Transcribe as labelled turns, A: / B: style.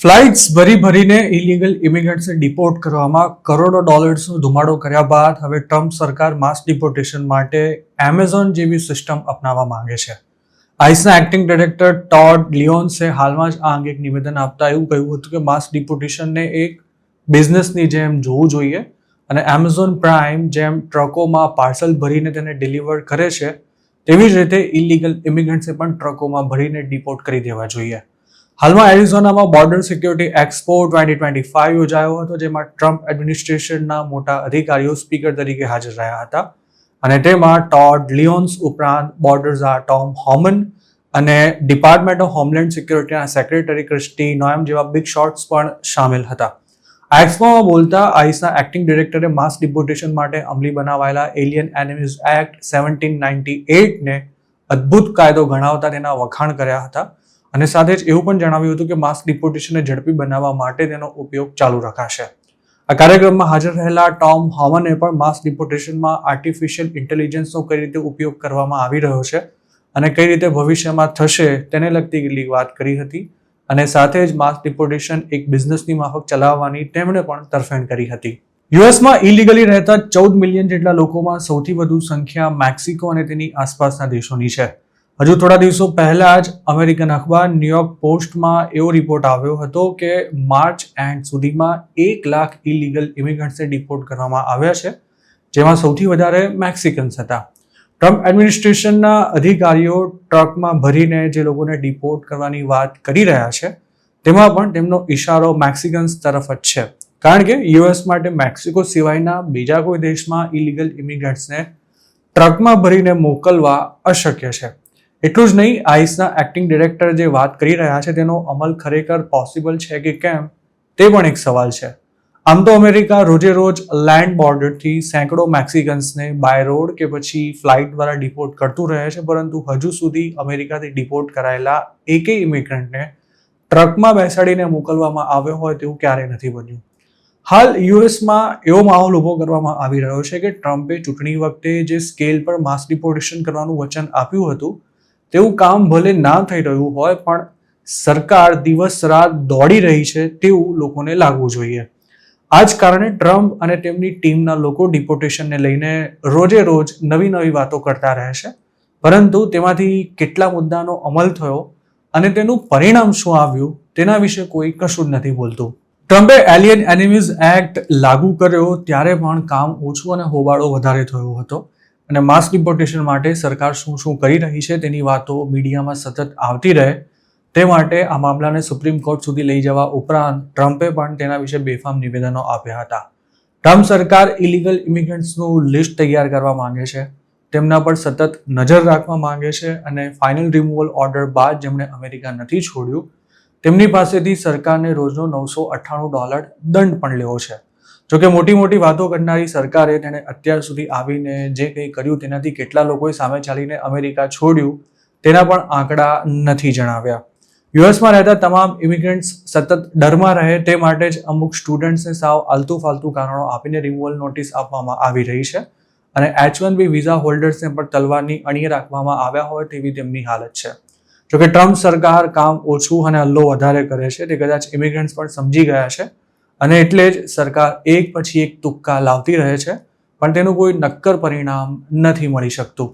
A: Flights ભરી ભરીને illegal ઇમિગ્રન્ટ્સને deport કરવામાં કરોડો ડોલર્સનો ધુમાડો કર્યા બાદ હવે ટ્રમ્પ સરકાર માસ ડિપોર્ટેશન માટે એમેઝોન જેવી સિસ્ટમ અપનાવવા માંગે છે. આઈસના એક્ટિંગ ડાયરેક્ટર ટોડ લિયોન્સે હાલમાં જ આ અંગે એક નિવેદન આપતા એવું કહ્યું હતું કે માસ ડિપોર્ટેશનને એક બિઝનેસની જેમ જોવું જોઈએ અને એમેઝોન પ્રાઇમ જેમ ટ્રકોમાં પાર્સલ ભરીને તેને ડિલિવર કરે છે તેવી જ રીતે ઇલીગલ ઇમિગ્રન્ટ્સે પણ ટ્રકોમાં ભરીને ડિપોર્ટ કરી દેવા જોઈએ. હાલમાં એરિઝોનામાં બોર્ડર સિક્યોરિટી એક્સપો 2025 યોજાયો હતો, જેમાં ટ્રમ્પ એડમિનિસ્ટ્રેશનના મોટા અધિકારીઓ સ્પીકર તરીકે હાજર રહ્યા હતા અને તેમાં ટોડ લિયોન્સ ઉપરાંત બોર્ડર્સના ટોમ હોમન અને ડિપાર્ટમેન્ટ ઓફ હોમલેન્ડ સિક્યોરિટીના સેક્રેટરી ક્રિસ્ટી નોએમ જેવા બિગ શોટ્સ પણ સામેલ હતા. આ એક્સપોમાં બોલતા આઈસના એક્ટિંગ ડાયરેક્ટરે માસ ડિપોર્ટેશન માટે અમલી બનાવાયેલા એલિયન એનિમીઝ એક્ટ 1798ને અદ્ભુત કાયદો ગણાવતા તેના વખાણ કર્યા હતા અને સાથે જ એવું પણ જણાવ્યું હતું કે માસ ડિપોર્ટેશનને ઝડપી બનાવવા માટે તેનો ઉપયોગ ચાલુ રખાશે. આ કાર્યક્રમમાં હાજર રહેલા ટોમ હોમને પણ માસ ડિપોર્ટેશનમાં આર્ટિફિશિયલ ઇન્ટેલિજન્સનો કઈ રીતે ઉપયોગ કરવામાં આવી રહ્યો છે અને કઈ રીતે ભવિષ્યમાં થશે તેને લગતી કેટલીક વાત કરી હતી અને સાથે જ માસ ડિપોર્ટેશન એક બિઝનેસની માફક ચલાવવાની તેમણે પણ તરફેણ કરી હતી. યુએસમાં ઇલીગલી રહેતા 14 મિલિયન જેટલા લોકોમાં સૌથી વધુ સંખ્યા મેક્સિકો અને તેની આસપાસના દેશોની છે. હજુ થોડા દિવસો પહેલા જ અમેરિકન અખબાર ન્યુયોર્ક પોસ્ટમાં એવો રિપોર્ટ આવ્યો હતો કે માર્ચ એન્ડ સુધીમાં 1 લાખ ઇલીગલ ઇમિગ્રન્ટ્સને ડિપોર્ટ કરવામાં આવ્યા છે, જેમાં સૌથી વધારે મેક્સિકન્સ હતા. ટ્રમ્પ એડમિનિસ્ટ્રેશનના અધિકારીઓ ટ્રકમાં ભરીને જે લોકોને ડિપોર્ટ કરવાની વાત કરી રહ્યા છે તેમાં પણ તેમનો ઇશારો મેક્સિકન્સ તરફ જ છે, કારણ કે યુએસ માટે મેક્સિકો સિવાયના બીજા કોઈ દેશમાં ઇલીગલ ઇમિગ્રન્ટ્સને ટ્રકમાં ભરીને મોકલવા અશક્ય છે. એટલું જ નહીં, આઈસના એક્ટિંગ ડાયરેક્ટર જે વાત કરી રહ્યા છે તેનો અમલ ખરેખર પોસિબલ છે કે કેમ તે પણ એક સવાલ છે. આમ તો અમેરિકા રોજે રોજ લેન્ડ બોર્ડરથી સેંકડો મેક્સિકન્સને બાય રોડ કે પછી ફ્લાઇટ દ્વારા ડિપોર્ટ કરતું રહે છે, પરંતુ હજુ સુધી અમેરિકાથી ડિપોર્ટ કરાયેલા એકેય ઇમિગ્રન્ટને ટ્રકમાં બેસાડીને મોકલવામાં આવ્યો હોય તેવું ક્યારેય નથી બન્યું. હાલ યુએસમાં એવો માહોલ ઊભો કરવામાં આવી રહ્યો છે કે ટ્રમ્પે ચૂંટણી વખતે જે સ્કેલ પર માસ ડિપોર્ટેશન કરવાનું વચન આપ્યું હતું તેવું કામ ભલે ના થઈ રહ્યું હોય, પણ સરકાર દિવસ રાત દોડી રહી છે તેવું લોકોને લાગવું જોઈએ. આ જ કારણે ટ્રમ્પ અને તેમની ટીમના લોકો ડિપોર્ટેશનને લઈને રોજે રોજ નવી નવી વાતો કરતા રહે છે, પરંતુ તેમાંથી કેટલા મુદ્દાનો અમલ થયો અને તેનું પરિણામ શું આવ્યું તેના વિશે કોઈ કશું જ નથી બોલતું. ટ્રમ્પે એલિયન એનિમીઝ એક્ટ લાગુ કર્યો ત્યારે પણ કામ ઓછું અને હોબાળો વધારે થયો હતો અને માસ ડિપોર્ટેશન માટે સરકાર શું શું કરી રહી છે તેની વાતો મીડિયામાં સતત આવતી રહે તે માટે આ મામલાને સુપ્રીમ કોર્ટ સુધી લઈ જવા ઉપરાંત ટ્રમ્પે પણ તેના વિશે બેફામ નિવેદનો આપ્યા હતા. ટ્રમ્પ સરકાર ઇલીગલ ઇમિગ્રન્ટ્સનું લિસ્ટ તૈયાર કરવા માંગે છે, તેમના પર સતત નજર રાખવા માંગે છે અને ફાઇનલ રિમૂવલ ઓર્ડર બાદ જેમણે અમેરિકા નથી છોડ્યું તેમની પાસેથી સરકારને રોજનો $998 દંડ પણ લેવો છે. જોકે મોટી મોટી વાતો કરનારી સરકારે તેણે અત્યાર સુધી આવીને જે કંઈ કર્યું તેનાથી કેટલા લોકોએ સામે ચાલીને અમેરિકા છોડ્યું તેના પણ આંકડા નથી જણાવ્યા. યુએસમાં રહેતા તમામ ઇમિગ્રન્ટ્સ સતત ડરમાં રહે તે માટે જ અમુક સ્ટુડન્ટ્સને સાવ આલતુ ફાલતુ કારણો આપીને રિમૂવલ નોટિસ આપવામાં આવી રહી છે અને H-1B વિઝા હોલ્ડર્સને પણ તલવારની અણીએ રાખવામાં આવ્યા હોય તેવી તેમની હાલત છે. જોકે ટ્રમ્પ સરકાર કામ ઓછું અને હલ્લો વધારે કરે છે તે કદાચ ઇમિગ્રન્ટ્સ પણ સમજી ગયા છે અને એટલે જ સરકાર એક પછી એક તુક્કા લાવતી રહે છે, પણ તેનું કોઈ નક્કર પરિણામ નથી મળી શકતું.